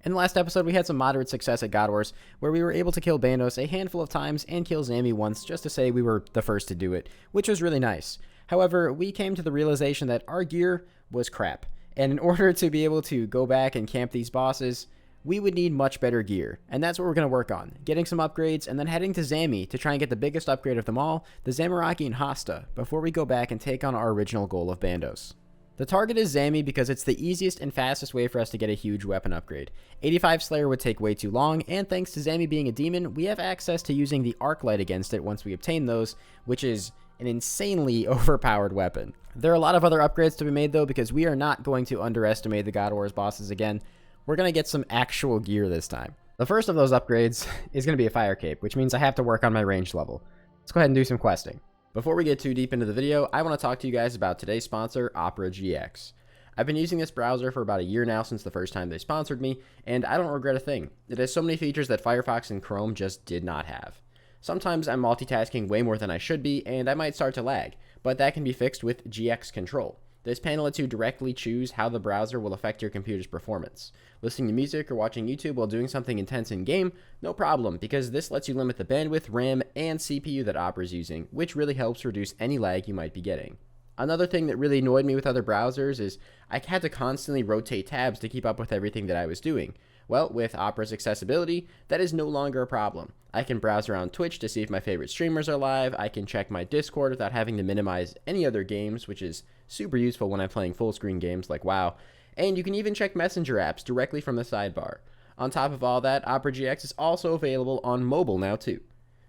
In the last episode, we had some moderate success at God Wars, where we were able to kill Bandos a handful of times and kill Zammy once just to say we were the first to do it, which was really nice. However, we came to the realization that our gear was crap, and in order to be able to go back and camp these bosses, we would need much better gear, and that's what we're going to work on, getting some upgrades and then heading to Zammy to try and get the biggest upgrade of them all, the Zamorakian Hasta, before we go back and take on our original goal of Bandos. The target is Zammy because it's the easiest and fastest way for us to get a huge weapon upgrade. 85 Slayer would take way too long, and thanks to Zammy being a demon, we have access to using the Arc Light against it once we obtain those, which is an insanely overpowered weapon. There are a lot of other upgrades to be made though, because we are not going to underestimate the God Wars bosses again. We're going to get some actual gear this time. The first of those upgrades is going to be a Fire Cape, which means I have to work on my range level. Let's go ahead and do some questing. Before we get too deep into the video, I want to talk to you guys about today's sponsor, Opera GX. I've been using this browser for about a year now since the first time they sponsored me, and I don't regret a thing. It has so many features that Firefox and Chrome just did not have. Sometimes I'm multitasking way more than I should be, and I might start to lag, but that can be fixed with GX Control. This panel lets you directly choose how the browser will affect your computer's performance. Listening to music or watching YouTube while doing something intense in-game? No problem, because this lets you limit the bandwidth, RAM, and CPU that Opera is using, which really helps reduce any lag you might be getting. Another thing that really annoyed me with other browsers is I had to constantly rotate tabs to keep up with everything that I was doing. Well, with Opera's accessibility, that is no longer a problem. I can browse around Twitch to see if my favorite streamers are live, I can check my Discord without having to minimize any other games, which is super useful when I'm playing full screen games like WoW, and you can even check messenger apps directly from the sidebar. On top of all that, Opera GX is also available on mobile now too.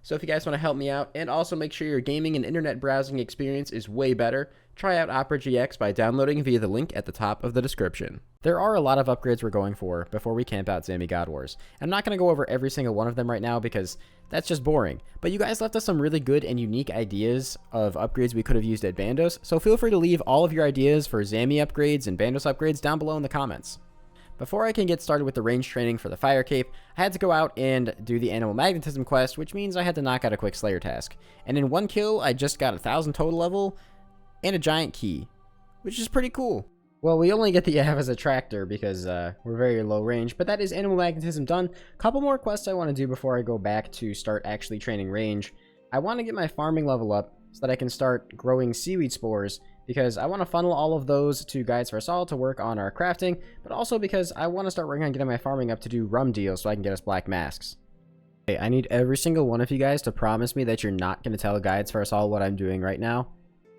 So if you guys want to help me out and also make sure your gaming and internet browsing experience is way better, try out Opera GX by downloading via the link at the top of the description. There are a lot of upgrades we're going for before we camp out Zammy God Wars. I'm not going to go over every single one of them right now because that's just boring, but you guys left us some really good and unique ideas of upgrades we could have used at Bandos, so feel free to leave all of your ideas for Zammy upgrades and Bandos upgrades down below in the comments. Before I can get started with the range training for the Fire Cape, I had to go out and do the Animal Magnetism quest, which means I had to knock out a quick Slayer task. And in one kill, I just got 1,000 total level and a giant key, which is pretty cool. Well, we only get the Av as a tractor because we're very low range, but that is Animal Magnetism done. Couple more quests I want to do before I go back to start actually training range. I want to get my farming level up so that I can start growing seaweed spores, because I want to funnel all of those to Guides for us all to work on our crafting, but also because I want to start working on getting my farming up to do rum deals so I can get us black masks. Okay, I need every single one of you guys to promise me that you're not going to tell Guides for us all what I'm doing right now.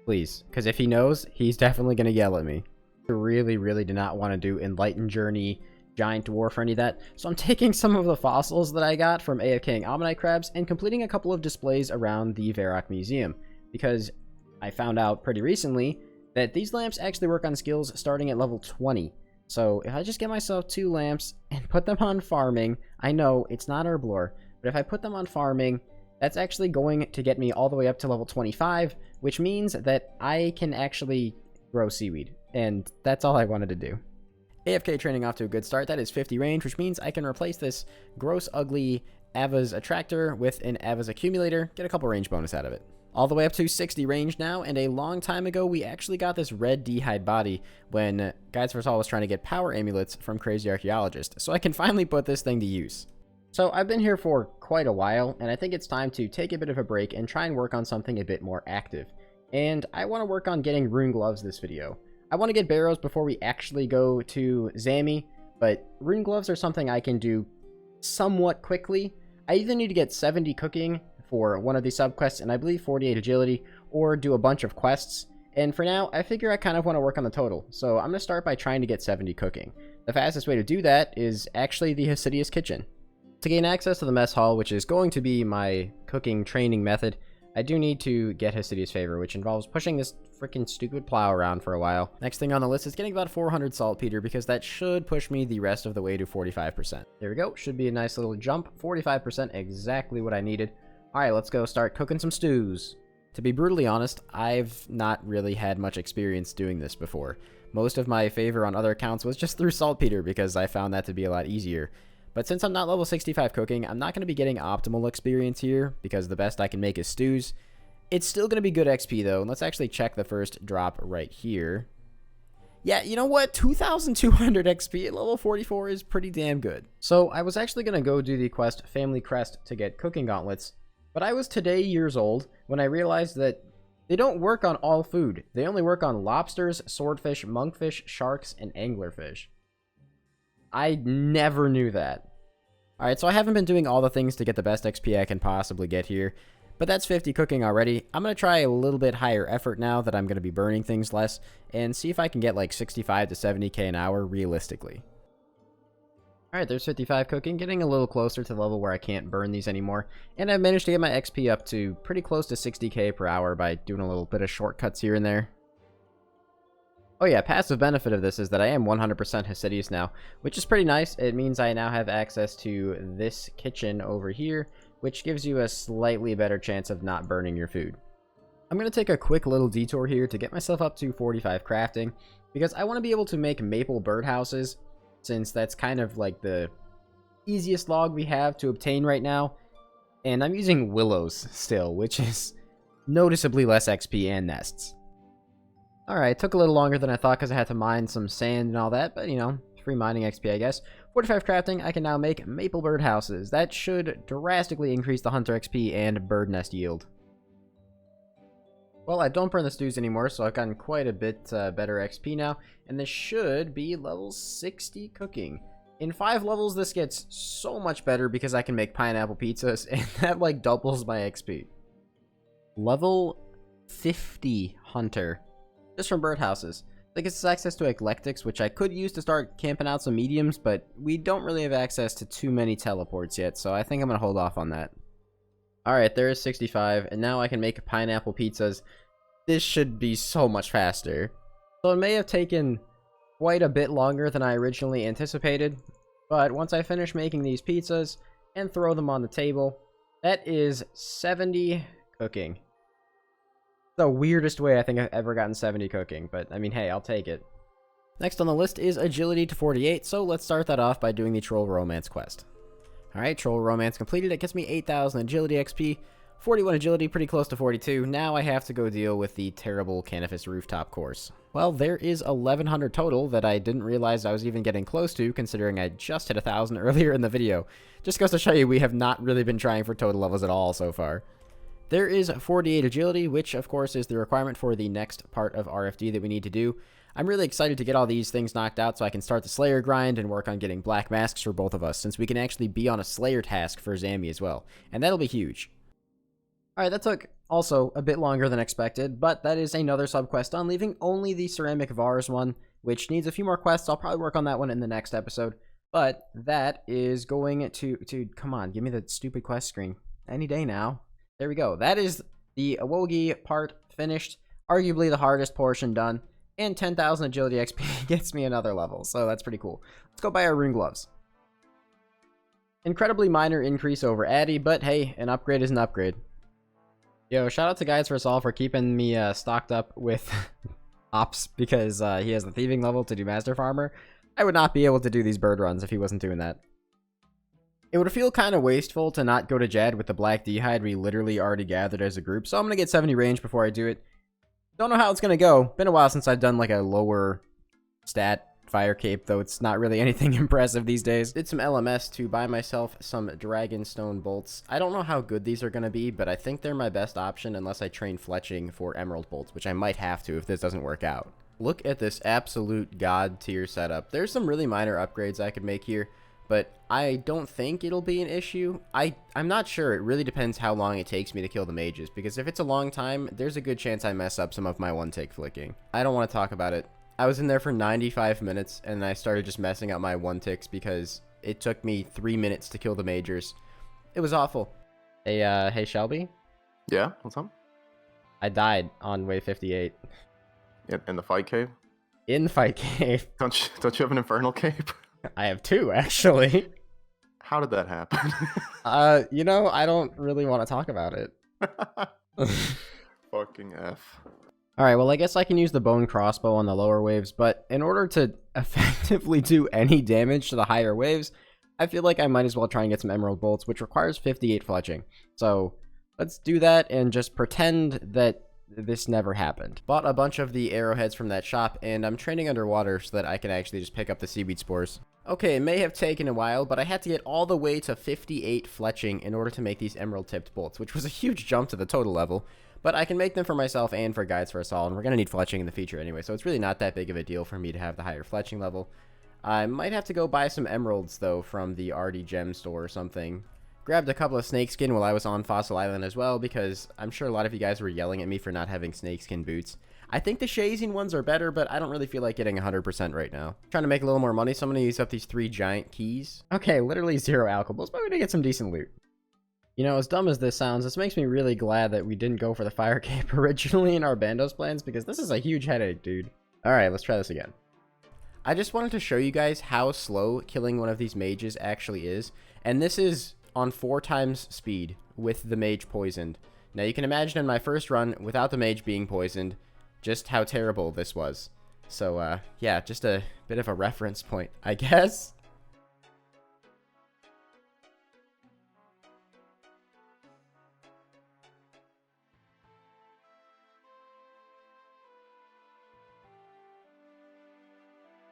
Please, because if he knows, he's definitely going to yell at me. I really do not want to do Enlightened Journey, Giant Dwarf, or any of that, so I'm taking some of the fossils that I got from AFKing Ammonite crabs and completing a couple of displays around the Varrock Museum, because I found out pretty recently that these lamps actually work on skills starting at level 20. So if I just get myself 2 lamps and put them on farming, I know it's not herblore, but if I put them on farming, that's actually going to get me all the way up to level 25, which means that I can actually grow seaweed. And that's all I wanted to do. AFK training off to a good start. That is 50 range, which means I can replace this gross, ugly Ava's Attractor with an Ava's Accumulator, get a couple range bonus out of it. All the way up to 60 range now, and a long time ago we actually got this red D-hide body when Guides for Us All was trying to get power amulets from Crazy Archaeologist, so I can finally put this thing to use. So I've been here for quite a while, and I think it's time to take a bit of a break and try and work on something a bit more active. And I want to work on getting rune gloves this video. I want to get barrows before we actually go to Zammy, but rune gloves are something I can do somewhat quickly. I either need to get 70 cooking for one of these subquests, and I believe 48 agility, or do a bunch of quests. And for now, I figure I kind of want to work on the total, so I'm going to start by trying to get 70 cooking. The fastest way to do that is actually the Hasidius Kitchen. To gain access to the mess hall, which is going to be my cooking training method, I do need to get Hasidius Favor, which involves pushing this freaking stupid plow around for a while. Next thing on the list is getting about 400 saltpeter, because that should push me the rest of the way to 45%. There we go, should be a nice little jump. 45%, exactly what I needed. Alright, let's go start cooking some stews. To be brutally honest, I've not really had much experience doing this before. Most of my favor on other accounts was just through saltpeter, because I found that to be a lot easier. But since I'm not level 65 cooking, I'm not going to be getting optimal experience here, because the best I can make is stews. It's still going to be good XP though, and let's actually check the first drop right here. Yeah, you know what? 2,200 XP at level 44 is pretty damn good. So I was actually going to go do the quest Family Crest to get cooking gauntlets, but I was today years old when I realized that they don't work on all food. They only work on lobsters, swordfish, monkfish, sharks, and anglerfish. I never knew that. Alright, so I haven't been doing all the things to get the best XP I can possibly get here, but that's 50 cooking already. I'm going to try a little bit higher effort now that I'm going to be burning things less, and see if I can get like 65 to 70k an hour realistically. Alright, there's 55 cooking, getting a little closer to the level where I can't burn these anymore, and I've managed to get my XP up to pretty close to 60k per hour by doing a little bit of shortcuts here and there. Oh yeah, passive benefit of this is that I am 100% Hasidious now, which is pretty nice. It means I now have access to this kitchen over here, which gives you a slightly better chance of not burning your food. I'm going to take a quick little detour here to get myself up to 45 crafting, because I want to be able to make maple birdhouses, since that's kind of like the easiest log we have to obtain right now. And I'm using willows still, which is noticeably less XP and nests. Alright, took a little longer than I thought because I had to mine some sand and all that, but you know, free mining XP I guess. 45 crafting, I can now make maple bird houses. That should drastically increase the hunter XP and bird nest yield. Well, I don't burn the stews anymore, so I've gotten quite a bit better XP now, and this should be level 60 cooking. In 5 levels, this gets so much better because I can make pineapple pizzas, and that like doubles my XP. Level 50 hunter. Just from birdhouses. That gets us access to eclectics, which I could use to start camping out some mediums, but we don't really have access to too many teleports yet, so I think I'm going to hold off on that. Alright, there is 65, and now I can make pineapple pizzas. This should be so much faster. So it may have taken quite a bit longer than I originally anticipated, but once I finish making these pizzas and throw them on the table, that is 70 cooking. The weirdest way I think I've ever gotten 70 cooking, but I mean, hey, I'll take it. Next on the list is agility to 48, so let's start that off by doing the Troll Romance quest. Alright, Troll Romance completed. It gets me 8,000 agility XP, 41 agility, pretty close to 42. Now I have to go deal with the terrible Canifis rooftop course. Well, there is 1,100 total that I didn't realize I was even getting close to, considering I just hit 1,000 earlier in the video. Just goes to show you we have not really been trying for total levels at all so far. There is 48 agility, which of course is the requirement for the next part of RFD that we need to do. I'm really excited to get all these things knocked out so I can start the Slayer grind and work on getting black masks for both of us, since we can actually be on a Slayer task for Zammy as well. And that'll be huge. Alright, that took also a bit longer than expected, but that is another subquest on, leaving only the Ceramic Vars one, which needs a few more quests. I'll probably work on that one in the next episode. But that is going to come on, give me the stupid quest screen. Any day now. There we go. That is the Awogi part finished. Arguably the hardest portion done. And 10,000 agility XP gets me another level. So that's pretty cool. Let's go buy our rune gloves. Incredibly minor increase over Addy, but hey, an upgrade is an upgrade. Yo, shout out to Guides for Us All for keeping me stocked up with ops because he has the thieving level to do Master Farmer. I would not be able to do these bird runs if he wasn't doing that. It would feel kind of wasteful to not go to Jad with the black D-hide we literally already gathered as a group, so I'm going to get 70 range before I do it. Don't know how it's going to go. Been a while since I've done like a lower stat fire cape, though it's not really anything impressive these days. Did some LMS to buy myself some Dragonstone bolts. I don't know how good these are going to be, but I think they're my best option unless I train fletching for emerald bolts, which I might have to if this doesn't work out. Look at this absolute god tier setup. There's some really minor upgrades I could make here, but I don't think it'll be an issue. I'm not sure. It really depends how long it takes me to kill the mages, because if it's a long time, there's a good chance I mess up some of my one-tick flicking. I don't want to talk about it. I was in there for 95 minutes, and I started just messing up my one-ticks because it took me 3 minutes to kill the majors. It was awful. Hey Shelby? Yeah, what's up? I died on wave 58. In the fight cave? In the fight cave. Don't you have an infernal cape? I have 2, actually. How did that happen? You know, I don't really want to talk about it. Fucking F. Alright, well, I guess I can use the bone crossbow on the lower waves, but in order to effectively do any damage to the higher waves, I feel like I might as well try and get some emerald bolts, which requires 58 fletching. So, let's do that and just pretend that this never happened. Bought a bunch of the arrowheads from that shop, and I'm training underwater so that I can actually just pick up the seaweed spores. Okay, it may have taken a while, but I had to get all the way to 58 fletching in order to make these emerald-tipped bolts, which was a huge jump to the total level. But I can make them for myself and for guides for us all, and we're going to need fletching in the future anyway, so it's really not that big of a deal for me to have the higher fletching level. I might have to go buy some emeralds, though, from the RD Gem store or something. Grabbed a couple of snakeskin while I was on Fossil Island as well, because I'm sure a lot of you guys were yelling at me for not having snakeskin boots. I think the Shazing ones are better, but I don't really feel like getting 100% right now. Trying to make a little more money, so I'm going to use up these 3 giant keys. Okay, literally 0 alcohols, but we're going to get some decent loot. You know, as dumb as this sounds, this makes me really glad that we didn't go for the fire cape originally in our Bandos plans, because this is a huge headache, dude. Alright, let's try this again. I just wanted to show you guys how slow killing one of these mages actually is, and this is on 4 times speed with the mage poisoned. Now you can imagine in my first run without the mage being poisoned just how terrible this was. So yeah, just a bit of a reference point, I guess.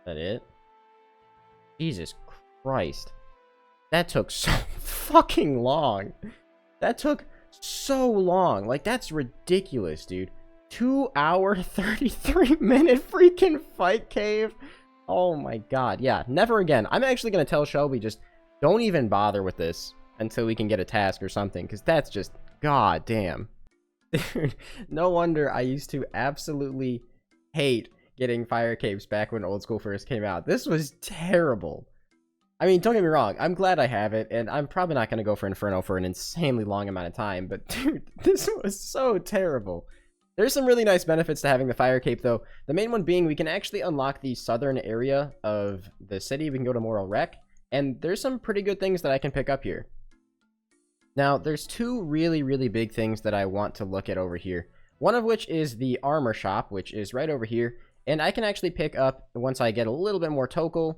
That it? Jesus Christ. That took so fucking long. That took so long. Like, that's ridiculous, dude. 2 hour, 33 minute freaking fight cave. Oh my god. Yeah, never again. I'm actually going to tell Shelby, just don't even bother with this until we can get a task or something, because that's just, god damn. Dude, no wonder I used to absolutely hate getting fire caves back when Old School first came out. This was terrible. I mean, don't get me wrong, I'm glad I have it, and I'm probably not going to go for Inferno for an insanely long amount of time, but dude, this was so terrible. There's some really nice benefits to having the fire cape, though. The main one being we can actually unlock the southern area of the city. We can go to Moral Wreck, and there's some pretty good things that I can pick up here. Now, there's 2 really, really big things that I want to look at over here. One of which is the armor shop, which is right over here, and I can actually pick up, once I get a little bit more Tokel,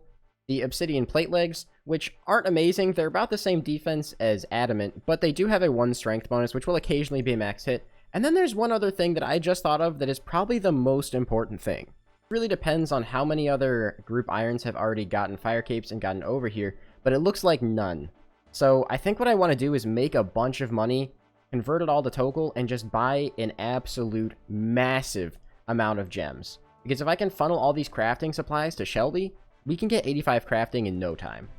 the Obsidian plate legs, which aren't amazing. They're about the same defense as Adamant, but they do have a 1 strength bonus, which will occasionally be a max hit. And then there's one other thing that I just thought of that is probably the most important thing. It really depends on how many other group irons have already gotten fire capes and gotten over here, but it looks like none. So I think what I want to do is make a bunch of money, convert it all to Tokel, and just buy an absolute massive amount of gems. Because if I can funnel all these crafting supplies to Shelby, we can get 85 crafting in no time.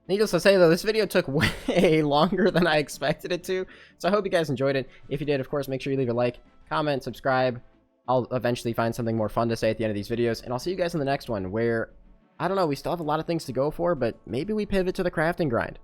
Needless to say, though, this video took way longer than I expected it to, so I hope you guys enjoyed it. If you did, of course, make sure you leave a like, comment, subscribe. I'll eventually find something more fun to say at the end of these videos, and I'll see you guys in the next one, where, I don't know, we still have a lot of things to go for, but maybe we pivot to the crafting grind.